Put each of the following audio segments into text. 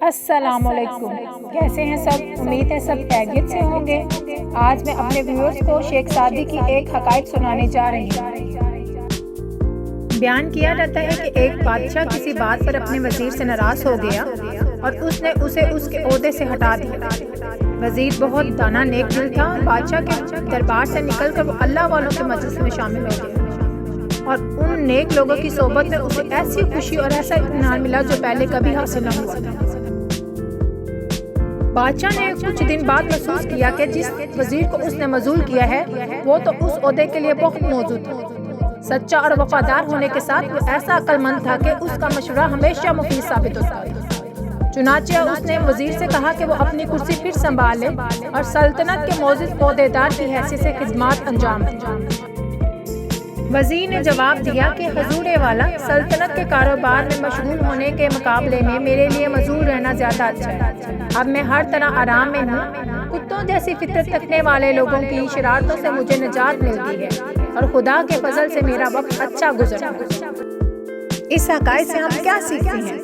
अस्सलामुअलैकुम। कैसे हैं सब? उम्मीद है सब खैरियत से होंगे। आज मैं अपने व्यूअर्स को शेख सादी की एक हकायत सुनाने जा रही हूँ। बयान किया जाता है कि एक बादशाह किसी बात पर अपने वजीर से नाराज हो गया और उसने उसे उसके ओहदे से हटा दिया। वजीर बहुत दाना नेक दिल था और बादशाह के दरबार से निकलकर वो अल्लाह वालों के मजलिस में शामिल हो गया और उन नेक लोगों की सोबत में उसे ऐसी खुशी और ऐसा इत्मीनान मिला जो पहले कभी हासिल न हुआ था। बादशाह ने कुछ दिन बाद महसूस किया कि जिस वजीर को उसने मजूल किया है वो तो उस ओहदे के लिए बहुत मौजूद था। सच्चा और वफादार होने के साथ वो ऐसा अक्लमंद था कि उसका मशवरा हमेशा मुफीद साबित होता था। चुनाचे उसने वजीर से कहा कि वो अपनी कुर्सी फिर संभाल ले और सल्तनत के मोअज़्ज़िज़ ओहदेदार की हैसियत से खिदमत अंजाम दे। वजीर ने जवाब दिया कि हुजूर वाला, सल्तनत के कारोबार में मशगूल होने के मुकाबले में मेरे लिए मजूर रहना ज्यादा अच्छा है। अब मैं हर तरह आराम में हूँ। कुत्तों जैसी फितरत रखने वाले लोगों की शरारतों से मुझे निजात मिल गई है और खुदा के फजल से मेरा वक्त अच्छा गुजरा। इस हकायत से हम क्या सीखते हैं?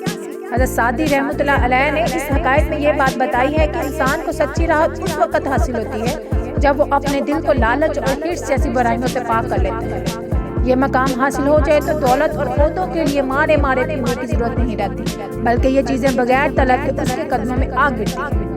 हज़रत सादी रहमतुल्लाह अलैह ने इस हकायत में ये बात बताई है कि इंसान को सच्ची राह उस वक्त हासिल होती है जब वो अपने दिल को लालच और हिर्स जैसी बुराइयों से पाक कर लेता है। ये मकाम हासिल हो जाए तो दौलत और ओहदों के लिए मारे मारे पीने की जरूरत नहीं रहती, बल्कि ये चीजें बगैर तलब के उसके कदमों में आ गिरती हैं।